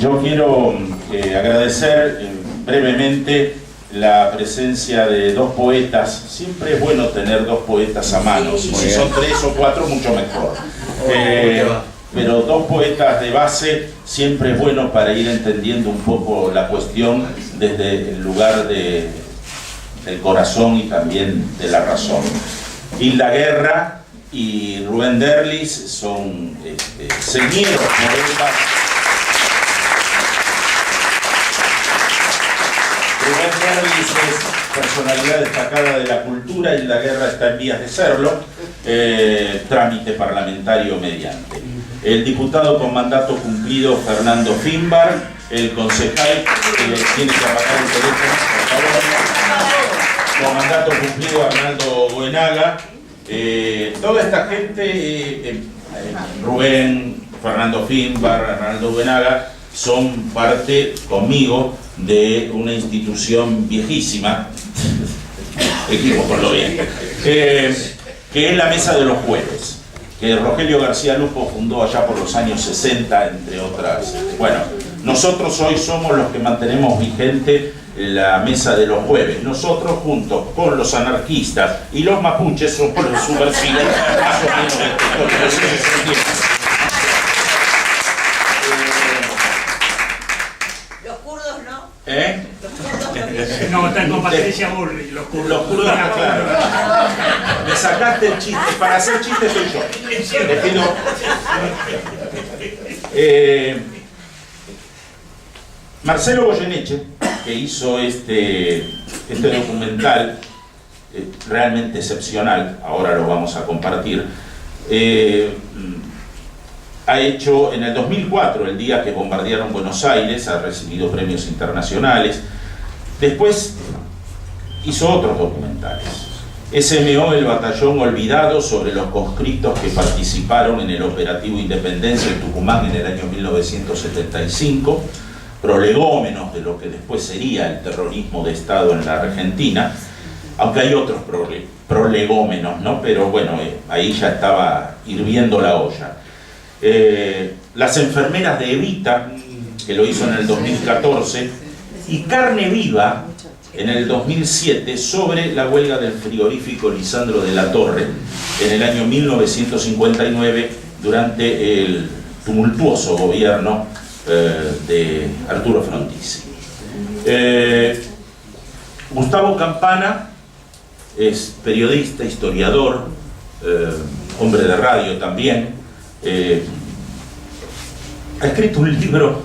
Yo quiero agradecer brevemente la presencia de dos poetas. Siempre es bueno tener dos poetas a mano. Si son 3 o 4, mucho mejor. Pero dos poetas de base siempre es bueno para ir entendiendo un poco la cuestión desde el lugar del corazón y también de la razón. Hilda Guerra y Rubén Derlis son señeros poetas. Rubén Derlis es personalidad destacada de la cultura, Hilda Guerra está en vías de serlo, trámite parlamentario mediante. El diputado con mandato cumplido Fernando Finbar, el concejal tiene que apagar el teléfono, por favor. Con mandato cumplido Arnaldo Goenaga, toda esta gente, Rubén, Fernando Finbar, Arnaldo Goenaga, son parte conmigo de una institución viejísima, equivocólo bien, que es la Mesa de los Jueves, que Rogelio García Lupo fundó allá por los años 60, entre otras. Bueno, nosotros hoy somos los que mantenemos vigente la Mesa de los Jueves. Nosotros, juntos con los anarquistas y los mapuches, somos los subversivos, más o menos de los kurdos, ¿no? No, están con Patricia Burri, los kurdos. Los kurdos, claro. Me sacaste el chiste. Para hacer chiste soy yo. Les pido. Marcelo Goyeneche, que hizo este documental realmente excepcional, ahora lo vamos a compartir, ha hecho en el 2004, el día que bombardearon Buenos Aires, ha recibido premios internacionales. Después hizo otros documentales. SMO, el batallón olvidado, sobre los conscriptos que participaron en el operativo Independencia en Tucumán en el año 1975, prolegómenos de lo que después sería el terrorismo de Estado en la Argentina, aunque hay otros prolegómenos, ¿no? Pero bueno, ahí ya estaba hirviendo la olla. Las enfermeras de Evita, que lo hizo en el 2014, y Carne Viva en el 2007 sobre la huelga del frigorífico Lisandro de la Torre en el año 1959 durante el tumultuoso gobierno de Arturo Frondizi. Gustavo Campana es periodista, historiador, hombre de radio también. Ha escrito un libro,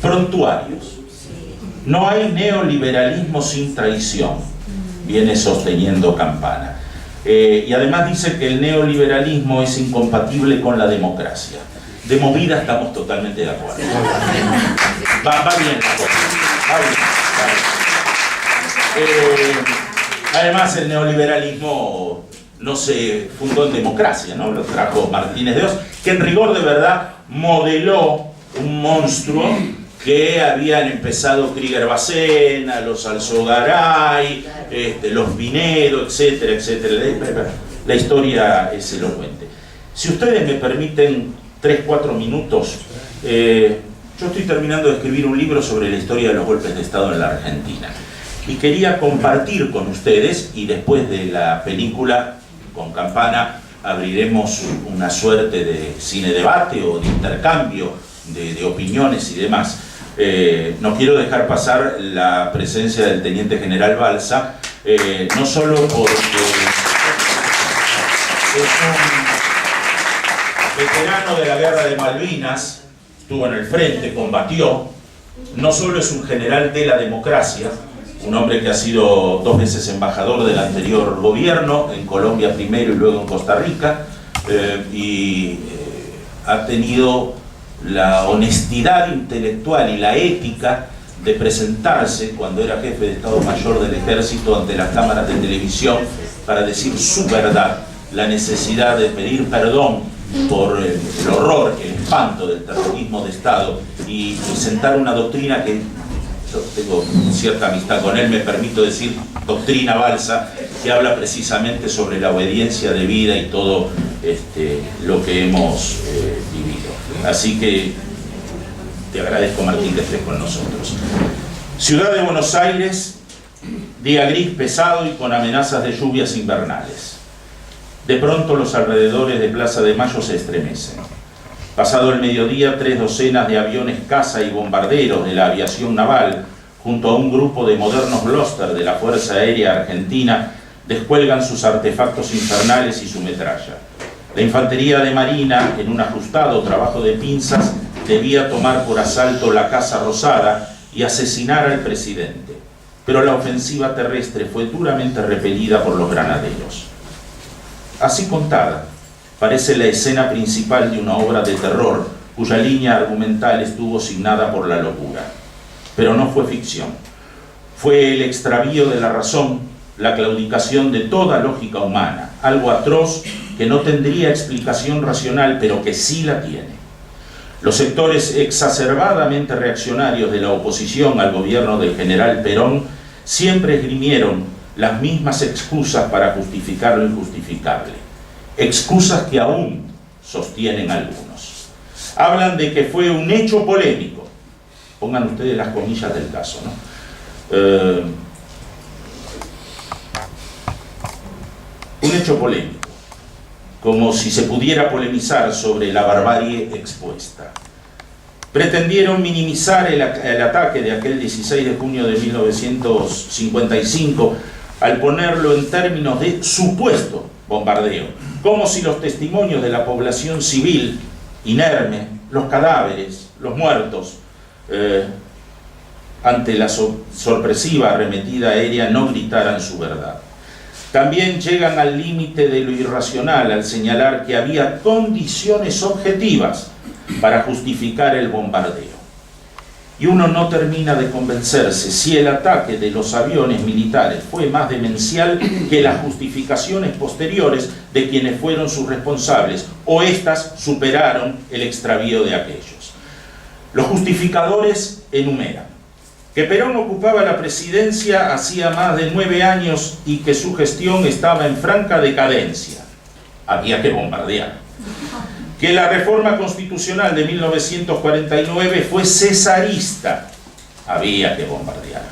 Prontuarios. No hay neoliberalismo sin traición, viene sosteniendo Campana. Y además dice que el neoliberalismo es incompatible con la democracia. De movida estamos totalmente de acuerdo. Va bien la cosa. Además, el neoliberalismo no se fundó en democracia, ¿no? Lo trajo Martínez de Oz, que en rigor de verdad modeló un monstruo que habían empezado Krieger Bacena, los Alzogaray, los Pinedo, etcétera, etcétera. La historia es elocuente. Si ustedes me permiten 3-4 minutos, yo estoy terminando de escribir un libro sobre la historia de los golpes de Estado en la Argentina. Y quería compartir con ustedes, y después de la película, con Campana, abriremos una suerte de cine debate o de intercambio de opiniones y demás. No quiero dejar pasar la presencia del Teniente General Balsa, no solo porque es un veterano de la Guerra de Malvinas, estuvo en el frente, combatió, no solo es un general de la democracia, un hombre que ha sido 2 veces embajador del anterior gobierno, en Colombia primero y luego en Costa Rica, ha tenido la honestidad intelectual y la ética de presentarse cuando era jefe de Estado Mayor del Ejército ante las cámaras de televisión para decir su verdad, la necesidad de pedir perdón por el horror, el espanto del terrorismo de Estado y presentar una doctrina que yo tengo cierta amistad con él, me permito decir doctrina Balsa, que habla precisamente sobre la obediencia de vida y todo lo que hemos vivido. Así que Te agradezco, Martín, que estés con nosotros. Ciudad de Buenos Aires, día gris, pesado y con amenazas de lluvias invernales. De pronto los alrededores de Plaza de Mayo se estremecen. Pasado el mediodía, 3 docenas de aviones caza y bombarderos de la aviación naval, junto a un grupo de modernos Gloster de la Fuerza Aérea Argentina, descuelgan sus artefactos infernales y su metralla. La infantería de Marina, en un ajustado trabajo de pinzas, debía tomar por asalto la Casa Rosada y asesinar al presidente. Pero la ofensiva terrestre fue duramente repelida por los granaderos. Así contada, parece la escena principal de una obra de terror, cuya línea argumental estuvo signada por la locura. Pero no fue ficción. Fue el extravío de la razón, la claudicación de toda lógica humana, algo atroz que no tendría explicación racional, pero que sí la tiene. Los sectores exacerbadamente reaccionarios de la oposición al gobierno del general Perón siempre esgrimieron las mismas excusas para justificar lo injustificable. Excusas que aún sostienen algunos. Hablan de que fue un hecho polémico. Pongan ustedes las comillas del caso, ¿no? Un hecho polémico. Como si se pudiera polemizar sobre la barbarie expuesta. Pretendieron minimizar el ataque de aquel 16 de junio de 1955 al ponerlo en términos de supuesto bombardeo, como si los testimonios de la población civil inerme, los cadáveres, los muertos, ante la sorpresiva arremetida aérea no gritaran su verdad. También llegan al límite de lo irracional al señalar que había condiciones objetivas para justificar el bombardeo. Y uno no termina de convencerse si el ataque de los aviones militares fue más demencial que las justificaciones posteriores de quienes fueron sus responsables, o éstas superaron el extravío de aquellos. Los justificadores enumeran que Perón ocupaba la presidencia hacía más de 9 años y que su gestión estaba en franca decadencia. Había que bombardear. Que la reforma constitucional de 1949 fue cesarista. Había que bombardear.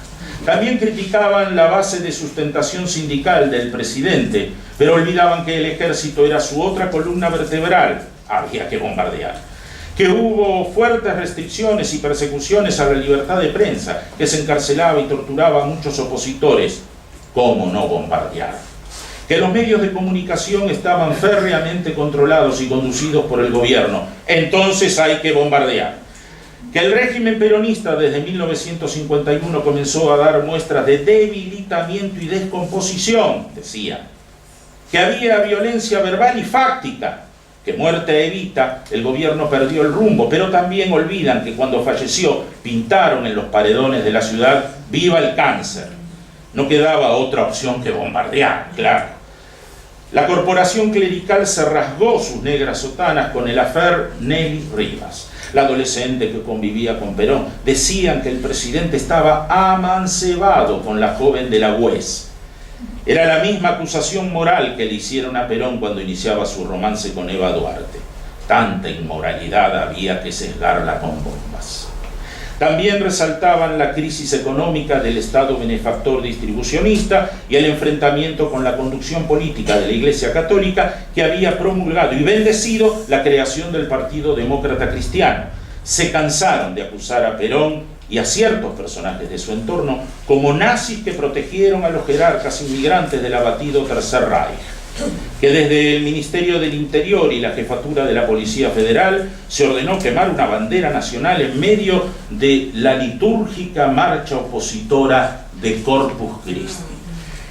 También criticaban la base de sustentación sindical del presidente, pero olvidaban que el ejército era su otra columna vertebral. Había que bombardear. Que hubo fuertes restricciones y persecuciones a la libertad de prensa, que se encarcelaba y torturaba a muchos opositores. ¿Cómo no bombardear? Que los medios de comunicación estaban férreamente controlados y conducidos por el gobierno. Entonces hay que bombardear. Que el régimen peronista desde 1951 comenzó a dar muestras de debilitamiento y descomposición, decía. Que había violencia verbal y fáctica. Que muerte a Evita, el gobierno perdió el rumbo, pero también olvidan que cuando falleció pintaron en los paredones de la ciudad "Viva el cáncer". No quedaba otra opción que bombardear, claro. La corporación clerical se rasgó sus negras sotanas con el affair Nelly Rivas, la adolescente que convivía con Perón. Decían que el presidente estaba amancebado con la joven de la UES. Era la misma acusación moral que le hicieron a Perón cuando iniciaba su romance con Eva Duarte. Tanta inmoralidad había que sesgarla con bombas. También resaltaban la crisis económica del Estado benefactor distribucionista y el enfrentamiento con la conducción política de la Iglesia Católica, que había promulgado y bendecido la creación del Partido Demócrata Cristiano. Se cansaron de acusar a Perón y a ciertos personajes de su entorno como nazis que protegieron a los jerarcas inmigrantes del abatido Tercer Reich. Que desde el Ministerio del Interior y la Jefatura de la Policía Federal se ordenó quemar una bandera nacional en medio de la litúrgica marcha opositora de Corpus Christi.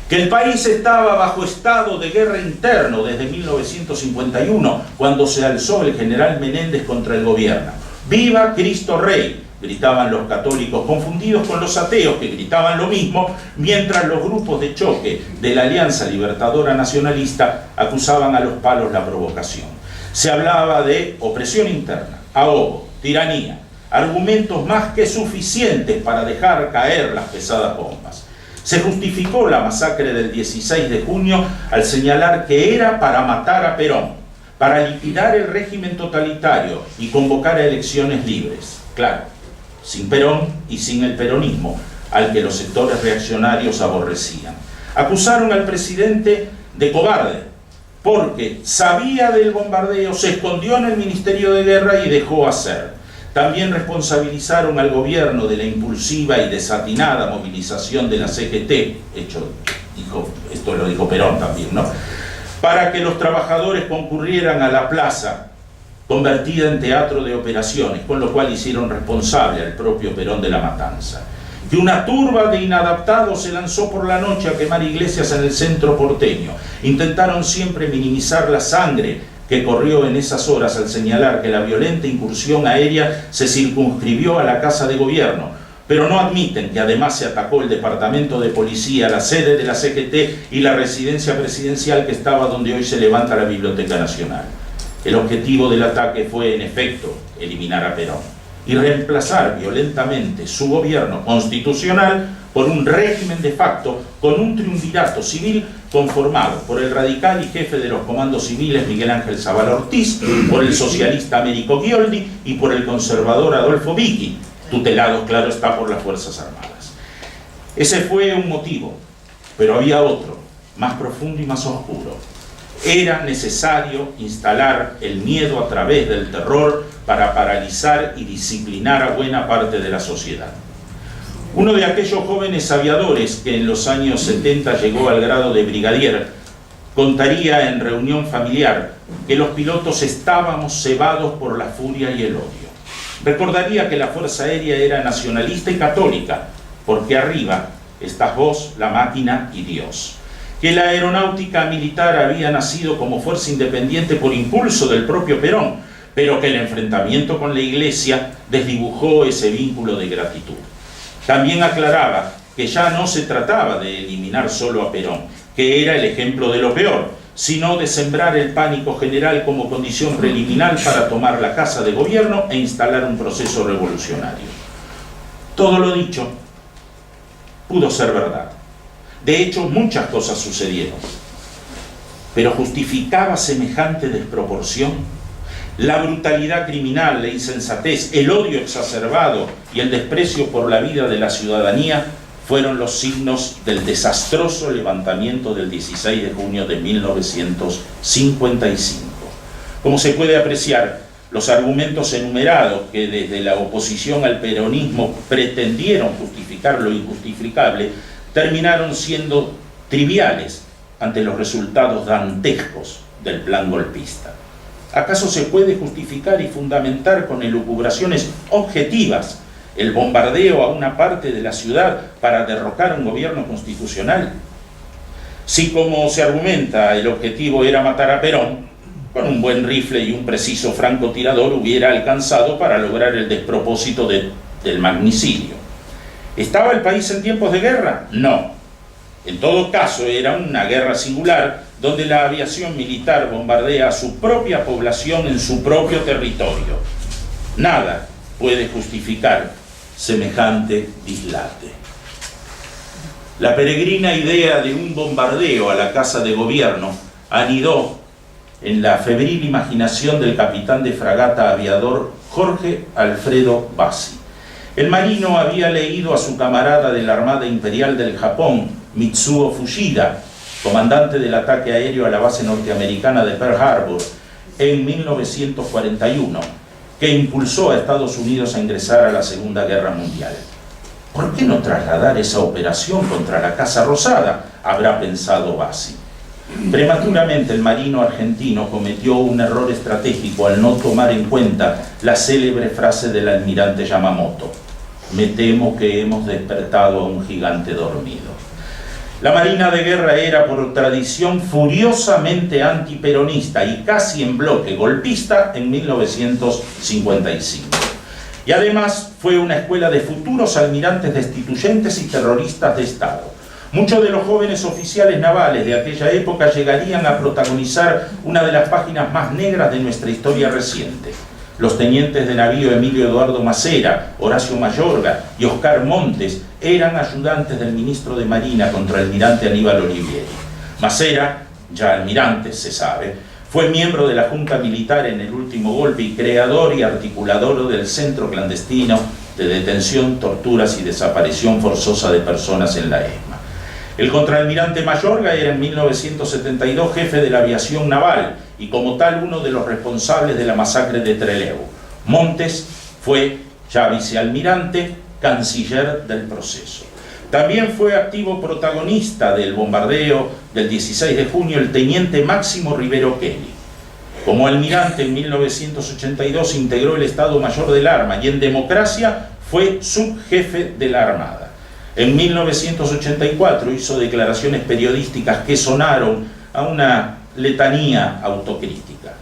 Que el país estaba bajo estado de guerra interno desde 1951, cuando se alzó el general Menéndez contra el gobierno. ¡Viva Cristo Rey!, gritaban los católicos, confundidos con los ateos que gritaban lo mismo, mientras los grupos de choque de la Alianza Libertadora Nacionalista acusaban a los palos la provocación. Se hablaba de opresión interna, ahogo, tiranía, argumentos más que suficientes para dejar caer las pesadas bombas. Se justificó la masacre del 16 de junio al señalar que era para matar a Perón, para liquidar el régimen totalitario y convocar a elecciones libres. Claro, sin Perón y sin el peronismo, al que los sectores reaccionarios aborrecían. Acusaron al presidente de cobarde, porque sabía del bombardeo, se escondió en el Ministerio de Guerra y dejó hacer. También responsabilizaron al gobierno de la impulsiva y desatinada movilización de la CGT, esto lo dijo Perón también, ¿no?, para que los trabajadores concurrieran a la plaza, convertida en teatro de operaciones, con lo cual hicieron responsable al propio Perón de la matanza. Que una turba de inadaptados se lanzó por la noche a quemar iglesias en el centro porteño. Intentaron siempre minimizar la sangre que corrió en esas horas al señalar que la violenta incursión aérea se circunscribió a la Casa de Gobierno, pero no admiten que además se atacó el departamento de policía, la sede de la CGT y la residencia presidencial que estaba donde hoy se levanta la Biblioteca Nacional. El objetivo del ataque fue, en efecto, eliminar a Perón y reemplazar violentamente su gobierno constitucional por un régimen de facto con un triunvirato civil conformado por el radical y jefe de los comandos civiles Miguel Ángel Zavala Ortiz, por el socialista Américo Ghioldi y por el conservador Adolfo Bicchi, tutelados, claro está, por las Fuerzas Armadas. Ese fue un motivo, pero había otro, más profundo y más oscuro. Era necesario instalar el miedo a través del terror para paralizar y disciplinar a buena parte de la sociedad. Uno de aquellos jóvenes aviadores que en los años 70 llegó al grado de brigadier, contaría en reunión familiar que los pilotos estábamos cebados por la furia y el odio. Recordaría que la Fuerza Aérea era nacionalista y católica, porque arriba estás vos, la máquina y Dios. Que la aeronáutica militar había nacido como fuerza independiente por impulso del propio Perón, pero que el enfrentamiento con la Iglesia desdibujó ese vínculo de gratitud. También aclaraba que ya no se trataba de eliminar solo a Perón, que era el ejemplo de lo peor, sino de sembrar el pánico general como condición preliminar para tomar la Casa de Gobierno e instalar un proceso revolucionario. Todo lo dicho pudo ser verdad. De hecho, muchas cosas sucedieron. Pero ¿justificaba semejante desproporción? La brutalidad criminal, la insensatez, el odio exacerbado y el desprecio por la vida de la ciudadanía fueron los signos del desastroso levantamiento del 16 de junio de 1955. Como se puede apreciar, los argumentos enumerados que desde la oposición al peronismo pretendieron justificar lo injustificable terminaron siendo triviales ante los resultados dantescos del plan golpista. ¿Acaso se puede justificar y fundamentar con elucubraciones objetivas el bombardeo a una parte de la ciudad para derrocar un gobierno constitucional? Si, como se argumenta, el objetivo era matar a Perón, con un buen rifle y un preciso francotirador hubiera alcanzado para lograr el despropósito del magnicidio. ¿Estaba el país en tiempos de guerra? No. En todo caso, era una guerra singular donde la aviación militar bombardea a su propia población en su propio territorio. Nada puede justificar semejante dislate. La peregrina idea de un bombardeo a la Casa de Gobierno anidó en la febril imaginación del capitán de fragata aviador Jorge Alfredo Bassi. El marino había leído a su camarada de la Armada Imperial del Japón, Mitsuo Fushida, comandante del ataque aéreo a la base norteamericana de Pearl Harbor en 1941, que impulsó a Estados Unidos a ingresar a la Segunda Guerra Mundial. ¿Por qué no trasladar esa operación contra la Casa Rosada?, habrá pensado Bassi. Prematuramente el marino argentino cometió un error estratégico al no tomar en cuenta la célebre frase del almirante Yamamoto: «Me temo que hemos despertado a un gigante dormido». La Marina de Guerra era por tradición furiosamente antiperonista y casi en bloque golpista en 1955. Y además fue una escuela de futuros almirantes destituyentes y terroristas de Estado. Muchos de los jóvenes oficiales navales de aquella época llegarían a protagonizar una de las páginas más negras de nuestra historia reciente. Los tenientes de navío Emilio Eduardo Macera, Horacio Mayorga y Oscar Montes eran ayudantes del ministro de Marina contra el almirante Aníbal Olivieri. Macera, ya almirante se sabe, fue miembro de la Junta Militar en el último golpe y creador y articulador del centro clandestino de detención, torturas y desaparición forzosa de personas en la ESMA. El contraalmirante Mayorga era en 1972 jefe de la aviación naval y como tal uno de los responsables de la masacre de Trelew. Montes fue ya vicealmirante, canciller del proceso. También fue activo protagonista del bombardeo del 16 de junio el teniente Máximo Rivero Kelly. Como almirante en 1982 integró el Estado Mayor del Arma y en democracia fue subjefe de la Armada. En 1984 hizo declaraciones periodísticas que sonaron a una letanía autocrítica.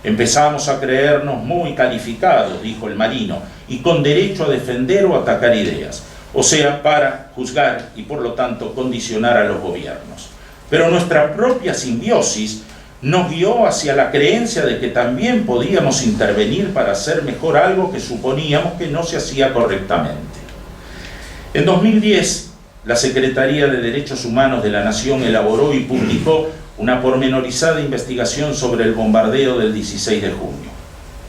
Empezamos a creernos muy calificados, dijo el marino, y con derecho a defender o atacar ideas, o sea, para juzgar y por lo tanto condicionar a los gobiernos. Pero nuestra propia simbiosis nos guió hacia la creencia de que también podíamos intervenir para hacer mejor algo que suponíamos que no se hacía correctamente. En 2010, la Secretaría de Derechos Humanos de la Nación elaboró y publicó una pormenorizada investigación sobre el bombardeo del 16 de junio.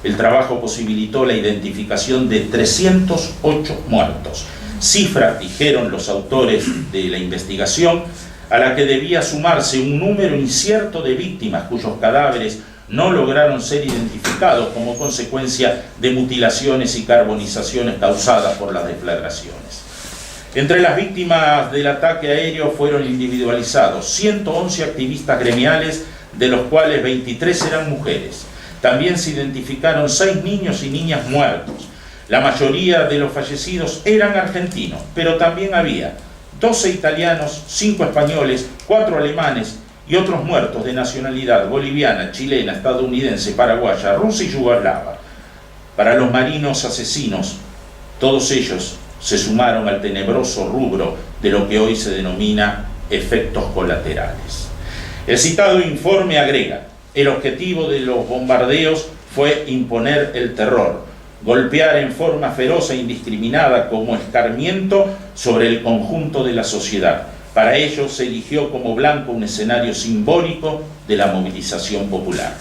El trabajo posibilitó la identificación de 308 muertos, cifra, dijeron los autores de la investigación, a la que debía sumarse un número incierto de víctimas cuyos cadáveres no lograron ser identificados como consecuencia de mutilaciones y carbonizaciones causadas por las deflagraciones. Entre las víctimas del ataque aéreo fueron individualizados 111 activistas gremiales, de los cuales 23 eran mujeres. También se identificaron 6 niños y niñas muertos. La mayoría de los fallecidos eran argentinos, pero también había 12 italianos, 5 españoles, 4 alemanes y otros muertos de nacionalidad boliviana, chilena, estadounidense, paraguaya, rusa y yugoslava. Para los marinos asesinos, todos ellos se sumaron al tenebroso rubro de lo que hoy se denomina efectos colaterales. El citado informe agrega: el objetivo de los bombardeos fue imponer el terror, golpear en forma feroz e indiscriminada como escarmiento sobre el conjunto de la sociedad. Para ello se eligió como blanco un escenario simbólico de la movilización popular.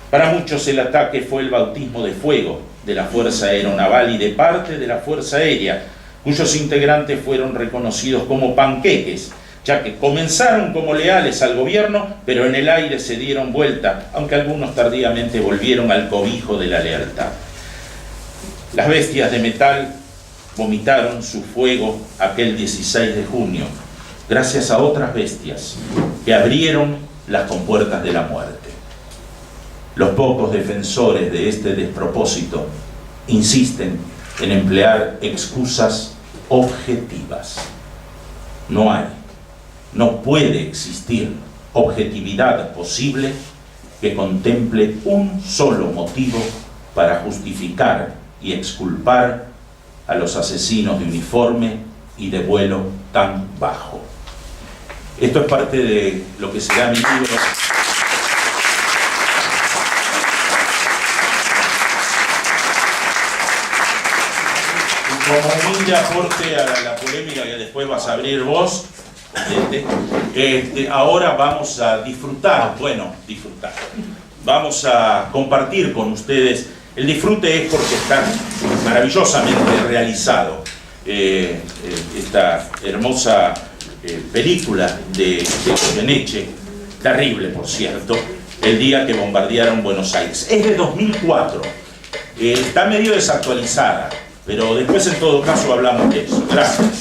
Para muchos el ataque fue el bautismo de fuego de la Fuerza Aeronaval y de parte de la Fuerza Aérea, cuyos integrantes fueron reconocidos como panqueques, ya que comenzaron como leales al gobierno, pero en el aire se dieron vuelta, aunque algunos tardíamente volvieron al cobijo de la lealtad. Las bestias de metal vomitaron su fuego aquel 16 de junio, gracias a otras bestias que abrieron las compuertas de la muerte. Los pocos defensores de este despropósito insisten en emplear excusas objetivas. No puede existir objetividad posible que contemple un solo motivo para justificar y exculpar a los asesinos de uniforme y de vuelo tan bajo. Esto es parte de lo que será mi libro. Como humilde aporte a la polémica que después vas a abrir vos, ahora vamos a disfrutar, vamos a compartir con ustedes. El disfrute es porque está maravillosamente realizado esta hermosa película de Goyeneche, terrible por cierto, el día que bombardearon Buenos Aires. Es de 2004, está medio desactualizada, pero después en todo caso hablamos de eso. Gracias.